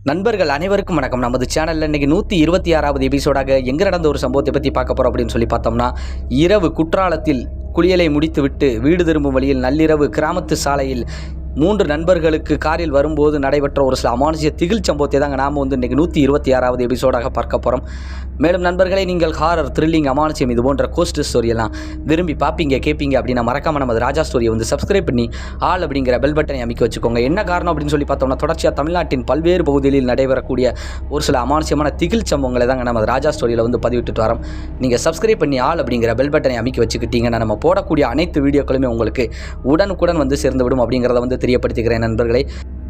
நண்பர்கள் அனைவருக்கும் வணக்கம். நமது சேனலில் இன்றைக்கி 126வது எபிசோடாக எங்கே நடந்த ஒரு சம்பவத்தை பற்றி பார்க்க போகிறோம் அப்படின்னு சொல்லி பார்த்தோம்னா, இரவு குற்றாலத்தில் குளியலை முடித்துவிட்டு வீடு திரும்பும் வழியில் நள்ளிரவு கிராமத்து சாலையில் 3 நண்பர்களுக்கு காரில் வரும்போது நடைபெற்ற ஒரு சில அமானுஷ்ய திகில் சம்பவத்தை தாங்க நாம் இன்றைக்கி 126வது எபிசோடாக பார்க்க போகிறோம். மேலும் நண்பர்களே, நீங்கள் ஹாரர், த்ரில்லிங், அமானுஷ்யம் இது போன்ற கோஸ்ட் ஸ்டோரியெல்லாம் விரும்பி பார்ப்பீங்க கேட்பீங்க அப்படின்னா மறக்காமல் நமது ராஜா ஸ்டோரியை சப்ஸ்கிரைப் பண்ணி ஆல் அப்படிங்கிற பெல் பட்டனை அமைக்க வச்சுக்கோங்க. என்ன காரணம் அப்படின்னு சொல்லி பார்த்தோம்னா, தொடர்ச்சியாக தமிழ்நாட்டின் பல்வேறு பகுதிகளில் நடைபெறக்கூடிய ஒரு சில அமானுஷ்யமான திகில் சம்பவங்களை தாங்க நம்ம ராஜா ஸ்டோரியில் பதிவிட்டு வரோம். நீங்கள் சப்ஸ்கிரைப் பண்ணி ஆல் அப்படிங்கிற பெல் பட்டனை அமைக்க வச்சுக்கிட்டீங்கன்னா நம்ம போடக்கூடிய அனைத்து வீடியோக்களுமே உங்களுக்கு உடனுக்குடன் சேர்ந்து விடும் அப்படிங்கிறத தெரியப்படுத்திக்கிறேன் நண்பர்களே.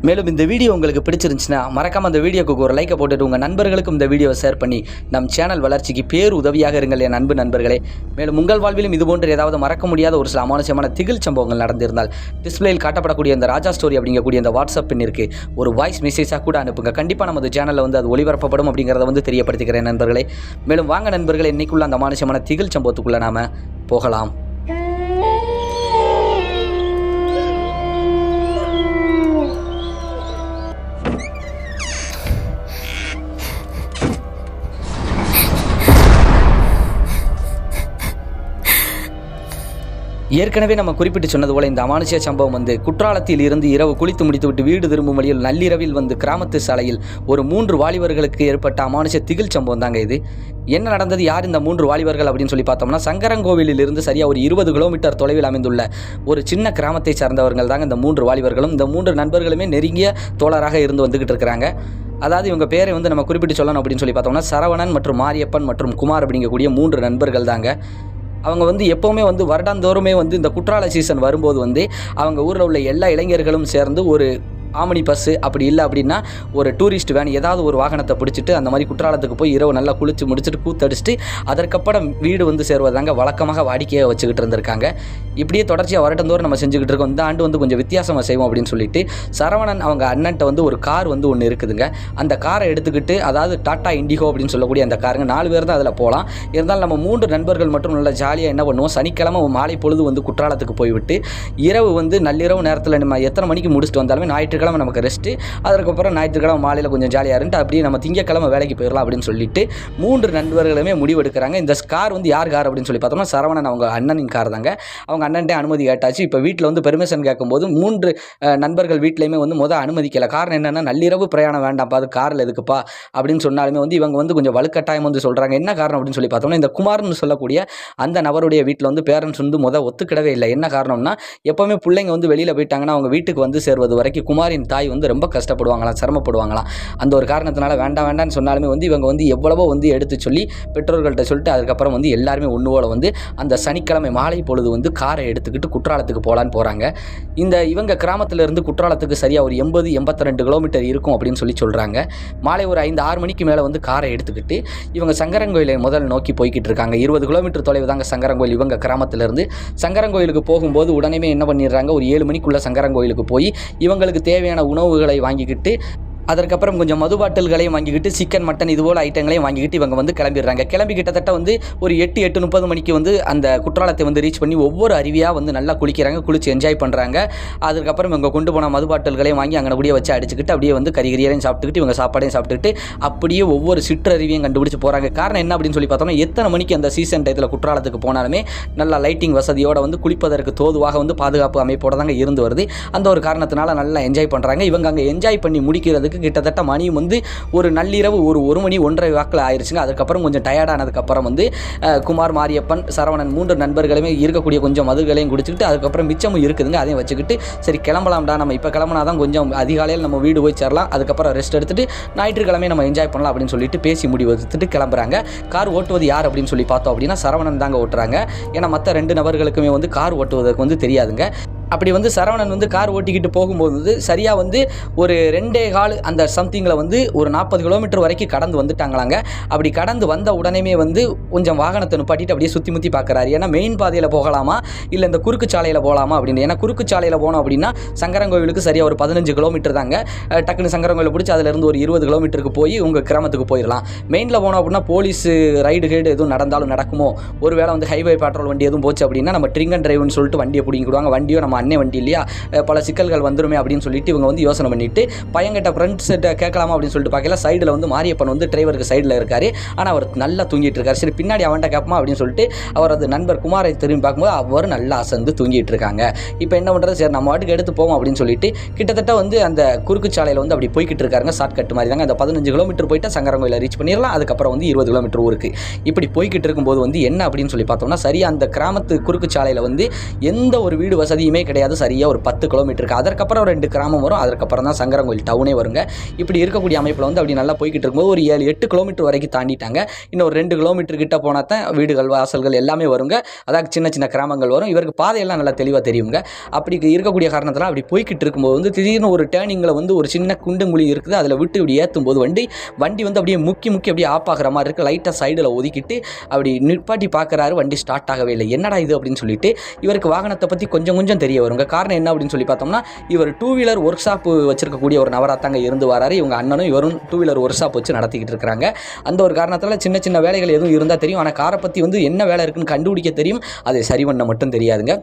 மேலும் இந்த வீடியோ உங்களுக்கு பிடிச்சிருந்துச்சுன்னா மறக்காம அந்த வீடியோக்கு ஒரு லைக்கை போட்டுட்டு உங்கள் நண்பர்களுக்கும் இந்த வீடியோவை ஷேர் பண்ணி நம் சேனல் வளர்ச்சிக்கு பேர் உதவியாக இருங்கள் என் அன்பு நண்பர்களே. மேலும் உங்கள் வாழ்விலும் இதுபோன்று ஏதாவது மறக்க முடியாத ஒரு சில அமானுஷ்யமான திகில் சம்பவங்கள் நடந்திருந்தால் டிஸ்பிளேயில் காட்டப்படக்கூடிய இந்த ராஜா ஸ்டோரி அப்படிங்கக்கூடிய இந்த வாட்ஸ்அப் பின்னிற்கு ஒரு வாய்ஸ் மெசேஜாக கூட அனுப்புங்க. கண்டிப்பாக நமது சேனலில் அது ஒளிபரப்பப்படும் அப்படிங்கிறத தெரியப்படுத்திக்கிறேன் நண்பர்களே. மேலும் வாங்க நண்பர்களே, இன்னைக்குள்ள அந்த அமானுஷ்யமான திகில் சம்பவத்துக்குள்ளே நாம் போகலாம். ஏற்கனவே நம்ம குறிப்பிட்டு சொன்னது போல இந்த அமானுஷ்ய சம்பவம் குற்றாலத்தில் இருந்து இரவு குளித்து முடித்துவிட்டு வீடு திரும்பும் வழியில் நள்ளிரவில் கிராமத்து சாலையில் ஒரு 3 வாலிபர்களுக்கு ஏற்பட்ட அமானுஷ்ய திகில் சம்பவம் தாங்க இது. என்ன நடந்தது, யார் இந்த 3 வாலிபர்கள் அப்படின்னு சொல்லி பார்த்தோம்னா, சங்கரங்கோவிலில் இருந்து சரியாக ஒரு 20 கிலோமீட்டர் தொலைவில் அமைந்துள்ள ஒரு சின்ன கிராமத்தை சார்ந்தவர்கள் தாங்க இந்த 3 வாலிபர்களும். இந்த 3 நண்பர்களுமே நெருங்கிய தோழராக இருந்து வந்துகிட்டு இருக்கிறாங்க. அதாவது இவங்க பேரை நம்ம குறிப்பிட்டு சொல்லணும் அப்படின்னு சொல்லி பார்த்தோம்னா, சரவணன் மற்றும் மாரியப்பன் மற்றும் குமார் அப்படிங்கக்கூடிய 3 நண்பர்கள் தாங்க. அவங்க எப்போவுமே வருடாந்தோறுமே இந்த குற்றால சீசன் வரும்போது அவங்க ஊரில் உள்ள எல்லா இளைஞர்களும் சேர்ந்து ஒரு ஆமணி பஸ்ஸு, அப்படி இல்லை அப்படின்னா ஒரு டூரிஸ்ட் வேன், ஏதாவது ஒரு வாகனத்தை பிடிச்சிட்டு அந்த மாதிரி குற்றாலத்துக்கு போய் இரவு நல்லா குளித்து முடிச்சுட்டு கூத்தடிச்சிட்டு அதற்கப்புறம் வீடு சேருவதாங்க வழக்கமாக வாடிக்கையாக வச்சுக்கிட்டு இருந்திருக்காங்க. இப்படியே தொடர்ச்சியாக வருடந்தோறும் நம்ம செஞ்சுக்கிட்டு இருக்கோம். இந்த ஆண்டு கொஞ்சம் வித்தியாசமாக செய்வோம் அப்படின்னு சொல்லிட்டு சரவணன் அவங்க அண்ணன்ட்ட ஒரு கார் ஒன்று இருக்குதுங்க. அந்த காரை எடுத்துக்கிட்டு, அதாவது டாட்டா இண்டிகோ அப்படின்னு சொல்லக்கூடிய அந்த காருங்க, 4 பேர் தான் அதில் போகலாம். இருந்தாலும் நம்ம 3 நண்பர்கள் மட்டும் நல்லா ஜாலியாக என்ன பண்ணுவோம், சனிக்கிழமை மாலை பொழுது குற்றாலத்துக்கு போய்விட்டு இரவு நள்ளிரவு நேரத்தில் நம்ம எத்தனை மணிக்கு முடிச்சுட்டு வந்தாலுமே ஞாயிற்றுக்கிழமை நமக்கு ரெஸ்ட்டு, அதுக்கப்புறம் ஞாயிற்றுக்கிழமை மாலையில் கொஞ்சம் ஜாலியாக இருந்துட்டு அப்படியே நம்ம திங்கக்கிழமை வேலைக்கு போயிடலாம் அப்படின்னு சொல்லிட்டு 3 நண்பர்களுமே முடிவெடுக்கிறாங்க. இந்த கார் யார் கார் அப்படின்னு சொல்லி பார்த்தோம்னா, சரவணன் அவங்க அண்ணனின் கார் தாங்க. அவங்க அண்ணன்ட்டே அனுமதி கேட்டாச்சு. இப்போ வீட்டில் பெர்மிஷன் கேட்கும்போது 3 நண்பர்கள் வீட்லையுமே அனுமதிக்கலை. காரணம் என்னென்னா, நள்ளிரவு பிரயாணம் வேண்டாம்ப்பா, அது காரில் எதுக்குப்பா அப்படின்னு சொன்னாலுமே இவங்க கொஞ்சம் வலுக்கட்டாயம் சொல்கிறாங்க. என்ன காரணம் அப்படின்னு சொல்லி பார்த்தோம்னா, இந்த குமார்னு சொல்லக்கூடிய அந்த நபருடைய வீட்டில் பேரண்ட்ஸ் ஒத்துக்கிடவே இல்லை. என்ன காரணம்னா, எப்போவுமே பிள்ளைங்க வெளியில் போயிட்டாங்கன்னா அவங்க வீட்டுக்கு சேருவது வரைக்கும் குமாரின் தாய் ரொம்ப கஷ்டப்படுவாங்களாம், சிரமப்படுவாங்களாம். அந்த ஒரு காரணத்தினால வேண்டாம்னு சொன்னாலுமே இவங்க எவ்வளவோ எடுத்து சொல்லி பெற்றோர்கள்ட்ட சொல்லிட்டு அதுக்கப்புறம் எல்லாருமே ஒன்று போல அந்த சனிக்கிழமை மாலை பொழுது காரை எடுத்துக்கிட்டு குற்றாலத்துக்கு போகலான்னு போகிறாங்க. இவங்க கிராமத்திலிருந்து குற்றாலத்துக்கு சரியாக ஒரு 80-82 கிலோமீட்டர் இருக்கும் அப்படின்னு சொல்கிறாங்க. மாலை ஒரு 5-6 மணிக்கு மேலே காரை எடுத்துக்கிட்டு இவங்க சங்கரங்கோயிலை முதல் நோக்கி போய்கிட்டு இருக்காங்க. 20 கிலோமீட்டர் தொலைவு தாங்க சங்கரங்கோயில் இவங்க கிராமத்திலிருந்து. சங்கரங்கோயிலுக்கு போகும்போது உடனே என்ன பண்ணிடுறாங்க, ஒரு 7 மணிக்குள்ளே சங்கரங்கோயிலுக்கு போய் இவங்களுக்கு தேவையான உணவுகளை வாங்கிக்கிட்டு அதற்கப்புறம் கொஞ்சம் மது பாட்டில்களையும் வாங்கிக்கிட்டு சிக்கன், மட்டன் இதுபோல் ஐட்டங்களையும் வாங்கிக்கிட்டு இவங்க கிளம்பிடுறாங்க. கிளம்பி கிட்டத்தட்ட ஒரு 8-8:30 மணிக்கு அந்த குற்றாலத்தை ரீச் பண்ணி ஒவ்வொரு அருவியாக நல்லா குளிக்கிறாங்க, குளித்து என்ஜாய் பண்ணுறாங்க. அதுக்கப்புறம் இவங்க கொண்டு போன மது பாட்டில்களையும் வாங்கி அங்கே கூடிய வச்சு அடிச்சுக்கிட்டு அப்படியே கறிகறியையும் சாப்பிட்டுக்கிட்டு இவங்க சாப்பாடையும் சாப்பிட்டுக்கிட்டு அப்படியே ஒவ்வொரு சிற்றருவியும் கண்டுபிடிச்சு போகிறாங்க. காரணம் என்ன அப்படின்னு சொல்லி பார்த்தோம்னா, எத்தனை மணிக்கு அந்த சீசன் டயத்தில் குற்றாலத்துக்கு போனாலுமே நல்லா லைட்டிங் வசதியோடு குளிப்பதற்கு தோதுவாக பாதுகாப்பு அமைப்போடு தாங்க இருந்து வருது. அந்த ஒரு காரணத்தினால நல்லா என்ஜாய் பண்ணுறாங்க. இவங்க அங்கே என்ஜாய் பண்ணி முடிக்கிறதுக்கு கிட்டத்தட்ட மணியும் ஒரு நள்ளிரவு ஒரு 1 மணி 1:30 வாக்கில் ஆயிடுச்சுங்க. அதுக்கப்புறம் கொஞ்சம் டயர்டானதுக்கப்புறம் குமார், மாரியப்பன், சரவணன் 3 நண்பர்களுமே இருக்கக்கூடிய கொஞ்சம் மதுகளையும் குடிச்சிக்கிட்டு அதுக்கப்புறம் மிச்சமும் இருக்குதுங்க, அதையும் வச்சுக்கிட்டு சரி கிளம்பலாம்டா, நம்ம இப்போ கிளம்புனா தான் கொஞ்சம் அதிகாலையில் நம்ம வீடு போய் சேரலாம், அதுக்கப்புறம் ரெஸ்ட் எடுத்துகிட்டு ஞாயிற்றுக்கிழமை நம்ம என்ஜாய் பண்ணலாம் அப்படின்னு சொல்லிட்டு பேசி முடிவு எடுத்துட்டு கிளம்புறாங்க. கார் ஓட்டுவது யார் அப்படின்னு சொல்லி பார்த்தோம் அப்படின்னா, சரவணன் தாங்க ஓட்டுறாங்க. ஏன்னா மற்ற 2 நபர்களுக்குமே கார் ஓட்டுவதற்கு தெரியாதுங்க. அப்படி சரவணன் கார் ஓட்டிக்கிட்டு போகும்போது சரியாக ஒரு 2.25 அந்த சம்திங்கில் ஒரு 40 கிலோமீட்டர் வரைக்கும் கடந்து வந்துட்டாங்களாங்க. அப்படி கடந்து வந்த உடனேமே கொஞ்சம் வாகனத்தை நிப்பாட்டிட்டு அப்படியே சுற்றி முற்றி பார்க்குறாரு. ஏன்னா மெயின் பாதையில் போகலாமா இல்லை இந்த குறுக்கு சாலையில் போகலாமா அப்படின்னு. ஏன்னா குறுக்கு சாலையில் போனோம் அப்படின்னா சங்கரங்கோவிலுக்கு சரியாக ஒரு 15 கிலோமீட்டர் தாங்க. டக்குன்னு சங்கரங்கோவிலை பிடிச்சி அதிலிருந்து ஒரு 20 கிலோமீட்டருக்கு போய் உங்கள் கிராமத்துக்கு போயிடலாம். மெயினில் போனோம் அப்படின்னா போலீஸ் ரைடு கைடு எதுவும் நடந்தாலும் நடக்குமோ, ஒரு வேளை ஹைவே பேட்ரோல் வண்டி எதுவும் போச்சு அப்படின்னா நம்ம ட்ரிங்க் அண்ட் டிரைவ்னு சொல்லிட்டு வண்டியை பிடிங்கிடுவாங்க. வண்டியோ நம்ம அண்ணே வண்டி இல்லையா, பல சிக்கல்கள் வந்துருமே அப்படின்னு சொல்லிட்டு இவங்க வந்து யோசனை பண்ணிட்டு பையன்கிட்ட ஃப்ரெண்ட்ஸ்கிட்ட கேட்கலாமா அப்படின்னு சொல்லிட்டு பார்க்கல. சைடில் வந்து மாரியப்பன் வந்து டிரைவருக்கு சைடில் இருக்காரு. ஆனால் அவர் நல்லா தூங்கிட்டு இருக்காரு. சரி பின்னாடி அவன்கிட்ட கேட்போமா அப்படின்னு சொல்லிட்டு அவரது நண்பர் குமாரை திரும்பி பார்க்கும்போது அவர் நல்லா அசந்து தூங்கிட்டு இருக்காங்க. இப்போ என்ன பண்ணுறது, சரி நம்ம வாட்டுக்கு எடுத்து போவோம் அப்படின்னு சொல்லிட்டு கிட்டத்தட்ட வந்து அந்த குறுக்கு சாலையில் வந்து அப்படி போய்கிட்டு இருக்காருங்க. ஷார்ட்கட் மாதிரி தாங்க. அந்த 15 கிலோமீட்டர் போயிட்டு சங்கரங்கோயிலை ரீச் பண்ணிடலாம். அதுக்கப்புறம் வந்து 20 கிலோமீட்டர் ஊருக்கு இப்படி போய்கிட்டு இருக்கும்போது வந்து என்ன அப்படின்னு சொல்லி பார்த்தோம்னா, சரியா அந்த கிராமத்து குறுக்கு சாலையில் வந்து எந்த ஒரு வீடு வசதியுமே கிடையாது. சரியாக ஒரு 10 கிலோமீட்டருக்கு அதற்கப்புறம் 2 கிராமம் வரும். அதற்கப்புறம் தான் சங்கரங்கோயில் டவுனே வருங்க. இப்படி இருக்கக்கூடிய அமைப்பில் வந்து அப்படி நல்லா போய்கிட்டு இருக்கும்போது ஒரு 7-8 கிலோமீட்டர் வரைக்கும் தாண்டிட்டாங்க. இன்னும் ஒரு 2 கிலோமீட்டர் கிட்ட போனால் தான் வீடுகள் வாசல்கள் எல்லாமே வருங்க. அதாவது சின்ன சின்ன கிராமங்கள் வரும். இவருக்கு பாதையெல்லாம் நல்லா தெளிவாக தெரியுங்க. அப்படி இருக்கக்கூடிய காரணத்தில் அப்படி போய்கிட்டு இருக்கும்போது வந்து திடீர்னு ஒரு டேர்னிங்கில் வந்து ஒரு சின்ன குண்டுங்குழி இருக்குது. அதில் விட்டு இப்படி ஏற்றும் போது வண்டி வந்து அப்படியே முக்கி அப்படியே ஆஃப் ஆகிற மாதிரி இருக்குது. லைட்டாக சைடில் ஒதுக்கிட்டு அப்படி நிற்பாட்டி பார்க்குறாரு. வண்டி ஸ்டார்ட் ஆகவே இல்லை. என்னடா இது அப்படின்னு சொல்லிட்டு இவருக்கு வாகனத்தை பற்றி கொஞ்சம் தெரிய வருங்க. காரணம் என்ன அப்படின்னு சொல்லி பார்த்தோம்னா, இவர் 2 வீலர் ஒர்க் ஷாப் வச்சிருக்கக்கூடிய ஒரு நபராத்தாங்க இருந்து வராரு. இவங்க அண்ணனும் இவரும் 2 வீலர் ஒர்க் ஷாப் வச்சு நடத்திக்கிட்டு இருக்காங்க. அந்த ஒரு காரணத்தால் சின்ன வேலைகள் எதுவும் இருந்தால் தெரியும். ஆனால் காரை பற்றி வந்து என்ன வேலை இருக்குன்னு கண்டுபிடிக்க தெரியும். அதை சரி பண்ண மட்டும் தெரியாதுங்க.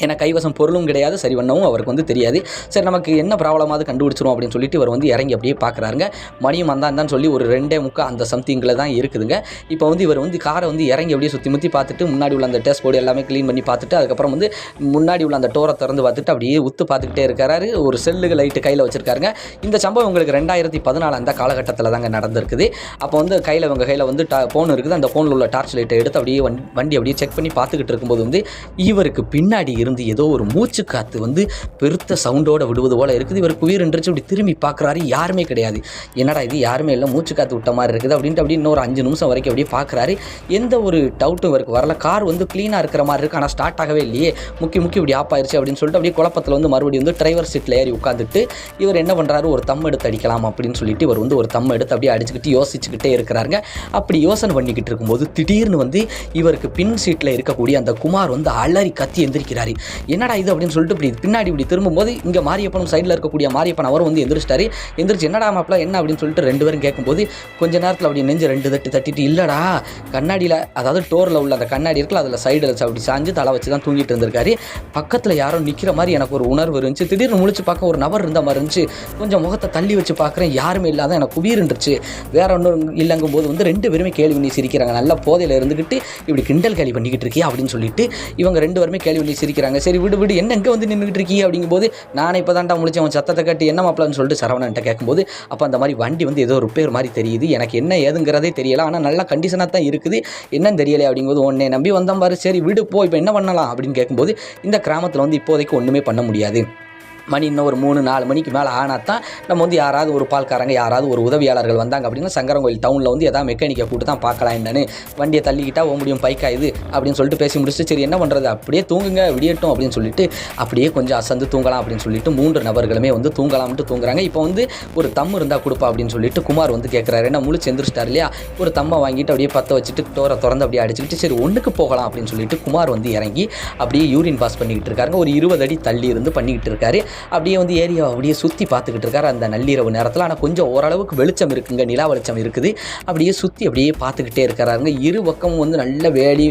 ஏன்னா கைவசம் பொருளும் கிடையாது, சரி பண்ணவும் அவருக்கு வந்து தெரியாது. சரி நமக்கு என்ன ப்ராப்ளமாவது கண்டுபிடிச்சிரும் அப்படின்னு சொல்லிட்டு இவர் வந்து இறங்கி அப்படியே பார்க்குறாருங்க. மணியும் வந்தான்னு சொல்லி ஒரு 2:45 அந்த சம்திங்கில் தான் இருக்குதுங்க. இப்போ வந்து இவர் வந்து காரை வந்து இறங்கி அப்படியே சுற்றி பார்த்துட்டு முன்னாடி உள்ள அந்த டேஸ்ட் போர்டு எல்லாமே க்ளீன் பண்ணி பார்த்துட்டு அதுக்கப்புறம் வந்து முன்னாடி உள்ள அந்த டோரை திறந்து பார்த்துட்டு அப்படியே உத்து பார்த்துக்கிட்டே இருக்காரு. ஒரு செல்லுக்கு லைட்டு கையில் வச்சிருக்காருங்க. இந்த சம்பவம் உங்களுக்கு 2014 அந்த காலகட்டத்தில் தாங்க நடந்திருக்குது. அப்போ வந்து உங்கள் கையில் வந்து ஃபோன் இருக்குது. அந்த ஃபோனில் உள்ள டார்ச் லைட்டை எடுத்து அப்படியே வண்டி அப்படியே செக் பண்ணி பார்த்துக்கிட்டு இருக்கும்போது வந்து இவருக்கு பின்னாடி இருந்து ஏதோ ஒரு மூச்சு காத்து வந்து பெருத்த சவுண்டோட விடுவது போல இருக்குது. இவர் குவீர் என்றிச்சு இப்படி திரும்பி பார்க்குறாரு. யாருமே கிடையாது. என்னடா இது யாருமே இல்லை, மூச்சு காத்து விட்ட மாதிரி இருக்குது அப்படின்ட்டு அப்படி இன்னொரு 5 நிமிஷம் வரைக்கும் அப்படியே பார்க்குறாரு. எந்த ஒரு டவுட்டும் இவருக்கு வரல. கார் வந்து க்ளீனாக இருக்கிற மாதிரி இருக்குது. ஆனால் ஸ்டார்ட் ஆகவே இல்லையே, முக்கி இப்படி ஆஃப் ஆயிடுச்சு அப்படின்னு சொல்லிட்டு அப்படியே குழப்பத்தில் வந்து மறுபடியும் வந்து டிரைவர் சீட்டில் ஏறி உட்காந்துட்டு இவர் என்ன பண்ணுறாரு, ஒரு தம் எடுத்து அடிக்கலாம் அப்படின்னு சொல்லிட்டு இவர் வந்து ஒரு தம் எடுத்து அப்படியே அடிச்சுக்கிட்டு யோசிச்சுக்கிட்டே இருக்கிறாருங்க. அப்படி யோசனை பண்ணிக்கிட்டு இருக்கும்போது திடீர்னு வந்து இவருக்கு பின் சீட்டில் இருக்கக்கூடிய அந்த குமார் வந்து அலறி கத்தி எந்திரிக்கிறாரு. என்னடா இது அப்படின்னு சொல்லிட்டு இப்படி பின்னாடி இப்படி திரும்பும்போது இங்கே மாரியப்பனும் சைடில் இருக்கக்கூடிய மாரியப்பன் அவரும் வந்து எந்திரிச்சிட்டாரு. எந்திரிச்சு என்னடா மாப்பிள என்ன அப்படின்னு சொல்லிட்டு 2 பேரும் கேட்கும்போது கொஞ்ச நேரத்தில் அப்படி நெஞ்சு 2 தட்டிட்டு இல்லைடா கண்ணாடியில், அதாவது டோரில் உள்ள அந்த கண்ணாடி இருக்குல்ல அதில் சைடில் அப்படி சாஞ்சு தலை வச்சு தான் தூங்கிட்டு இருந்திருக்காரு. பக்கத்தில் யாரோ நிற்கிற மாதிரி எனக்கு ஒரு உணர்வு இருந்துச்சு. திடீர்னு முழிச்சு பார்க்க ஒரு நபர் இருந்த மாதிரி இருந்துச்சு. கொஞ்சம் முகத்தை தள்ளி வச்சு பார்க்குறேன், யாருமே இல்லாத எனக்கு குபீர்ன்றுச்சு. வேற ஒன்றும் இல்லைங்கும் போது வந்து 2 பேருமே கேள்வி பண்ணி சிரிக்கிறாங்க. நல்லா போதையில் இருந்துக்கிட்டு இப்படி கிண்டல் கேள்வி பண்ணிக்கிட்டு இருக்கியா அப்படின்னு சொல்லிட்டு இவங்க 2 பேருமே கேள்வி பண்ணி சிரிக்கிறாங்க. சரி விடு என்ன எங்கே வந்து நின்றுட்டு இருக்கீங்க அப்படிங்கும்போது நானே இப்போ தான்டா முழிச்சேன், அவன் சத்தத்தை கட்டி என்ன மாப்பிளன்னு சொல்லிட்டு சரவணன்ட்ட கேட்கும்போது அப்போ அந்த மாதிரி வண்டி வந்து ஏதோ ரிப்பேர் மாதிரி தெரியுது, எனக்கு என்ன ஏதுங்கிறதே தெரியல, ஆனால் நல்லா கண்டிஷனாக தான் இருக்குது, என்னன்னு தெரியலை அப்படிங்கும்போது உன்னை நம்பி வந்தோம் பாரு, சரி விடு போ இப்போ என்ன பண்ணலாம் அப்படின்னு கேட்கும்போது இந்த கிராமத்தில் வந்து இப்போதைக்கு ஒன்றுமே பண்ண முடியாது. மணி இன்னும் ஒரு 3-4 மணிக்கு மேலே ஆனால் தான் நம்ம வந்து யாராவது ஒரு பால்காரங்க யாராவது ஒரு உதவியாளர்கள் வந்தாங்க அப்படின்னா சங்கரங்கோயில் டவுனில் வந்து எதாவது மெக்கானிக்கை கூட்டு தான் பார்க்கலாம் என்னன்னு, வண்டியை தள்ளிக்கிட்டா ஓ முடியும் பைக்கா இது அப்படின்னு சொல்லிட்டு பேசி முடிச்சுட்டு சரி என்ன பண்ணுறது அப்படியே தூங்குங்க விடியட்டும் அப்படின்னு சொல்லிட்டு அப்படியே கொஞ்சம் அசந்து தூங்கலாம் அப்படின்னு சொல்லிட்டு 3 நபர்களுமே வந்து தூங்கலாம்ட்டு தூங்குறாங்க. இப்போ வந்து ஒரு தம் இருந்தால் கொடுப்பா அப்படின்னு சொல்லிட்டு குமார் வந்து கேட்குறாரு. ஏன்னா முழிச்சு எந்திரிச்சிட்டார் இல்லையா, ஒரு தம்மை வாங்கிட்டு அப்படியே பற்ற வச்சுட்டு டோரை திறந்து அப்படியே அடிச்சுக்கிட்டு சரி ஒன்றுக்கு போகலாம் அப்படின்னு சொல்லிட்டு குமார் வந்து இறங்கி அப்படியே யூரின் பாஸ் பண்ணிக்கிட்டு இருக்காருங்க. ஒரு 20 அடி தள்ளி இருந்து பண்ணிக்கிட்டு இருக்காரு. அப்படியே வந்து ஏரியாவை அப்படியே சுற்றி பார்த்துக்கிட்டு இருக்காரு அந்த நள்ளிரவு நேரத்தில். ஆனால் கொஞ்சம் ஓரளவுக்கு வெளிச்சம் இருக்குங்க, நிலா வெளிச்சம் இருக்குது. அப்படியே சுற்றி அப்படியே பார்த்துக்கிட்டே இருக்கிறாருங்க. 2 பக்கமும் வந்து நல்ல வேலி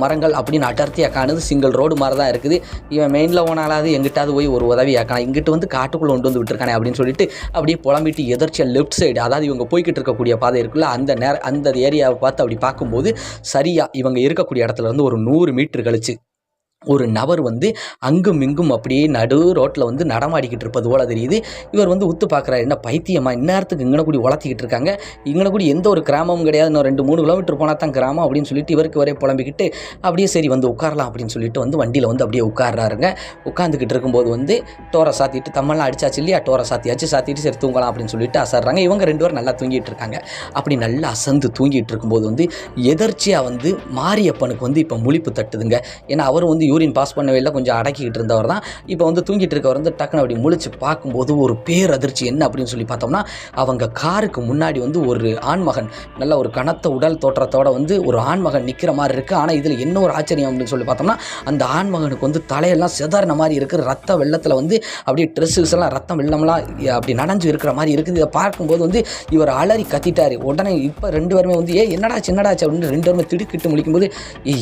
மரங்கள் அப்படின்னு அடர்த்தியாக காணுது. சிங்கிள் ரோடு மாதிரி தான் இருக்குது. இவன் மெயினில் போனாலாவது எங்கிட்டாவது போய் ஒரு உதவியாக்கலாம், இங்கிட்டு வந்து காட்டுக்குள்ளே கொண்டு வந்து விட்டுருக்கானே அப்படின்னு சொல்லிட்டு அப்படியே புலம்பிட்டு எதிர்ச்சியாக லெஃப்ட் சைடு, அதாவது இவங்க போய்கிட்டு இருக்கக்கூடிய பாதை இருக்குல்ல அந்த ஏரியாவை பார்த்து அப்படி பார்க்கும்போது சரியாக இவங்க இருக்கக்கூடிய இடத்துல வந்து ஒரு 100 மீட்டர் கழிச்சு ஒரு நபர் வந்து அங்கும் இங்கும் அப்படியே நடு ரோட்டில் வந்து நடமாடிக்கிட்டு இருப்பது போல தெரியுது. இவர் வந்து உத்து பார்க்குறாரு, என்ன பைத்தியமா இந்நேரத்துக்கு இங்கே கூடி வளர்த்திக்கிட்டு இருக்காங்க, இங்கே கூடி எந்த ஒரு கிராமமும் கிடையாது, இன்னும் 2-3 கிலோமீட்டர் போனால் தான் கிராமம் அப்படின்னு சொல்லிட்டு இவருக்கு வரை புலம்பிக்கிட்டு அப்படியே சரி வந்து உட்காரலாம் அப்படின்னு சொல்லிட்டு வந்து வண்டியில் வந்து அப்படியே உட்கார்றாருங்க. உட்காந்துக்கிட்டு இருக்கும்போது வந்து டோரை சாத்திட்டு தம்மெல்லாம் அடிச்சாச்சு இல்லையா, டோரை சாத்திட்டு சரி தூங்கலாம் அப்படின்னு சொல்லிட்டு அசர்றாங்க. இவங்க 2 பேரும் நல்லா தூங்கிட்டு இருக்காங்க. அப்படி நல்லா அசந்து தூங்கிட்டு இருக்கும்போது வந்து எதர்ச்சியாக வந்து மாரியப்பனுக்கு வந்து இப்போ முழிப்பு தட்டுதுங்க. ஏன்னா அவர் வந்து யூரின் பாஸ் பண்ணவே இல்லை, கொஞ்சம் அடக்கிக்கிட்டு இருந்தவர் தான். இப்போ வந்து தூங்கிட்டு இருக்கவர் வந்து டக்குன்னு அப்படி முழிச்சு பார்க்கும்போது ஒரு பேரதிர்ச்சி என்ன அப்படின்னு சொல்லி பார்த்தோம்னா, அவங்க காருக்கு முன்னாடி வந்து ஒரு ஆண்மகன் நல்ல ஒரு கனத்த உடல் தோற்றத்தோட வந்து ஒரு ஆண்மகன் நிற்கிற மாதிரி இருக்குது. ஆனால் இதில் என்ன ஒரு ஆச்சரியம் அப்படின்னு சொல்லி பார்த்தோம்னா, அந்த ஆண்மகனுக்கு வந்து தலையெல்லாம் செதறின மாதிரி இருக்குது. ரத்த வெள்ளத்தில் வந்து அப்படியே ட்ரெஸ்ஸஸ் எல்லாம் ரத்தம் வெள்ளம்லாம் அப்படி நனைஞ்சு இருக்கிற மாதிரி இருக்குது. இதை பார்க்கும்போது வந்து இவர் அலறி கத்திட்டார். உடனே இப்போ 2 பேருமே வந்து என்னடாச்சு அப்படின்னு 2 பேருமே திடுக்கிட்டு முழிக்கும்போது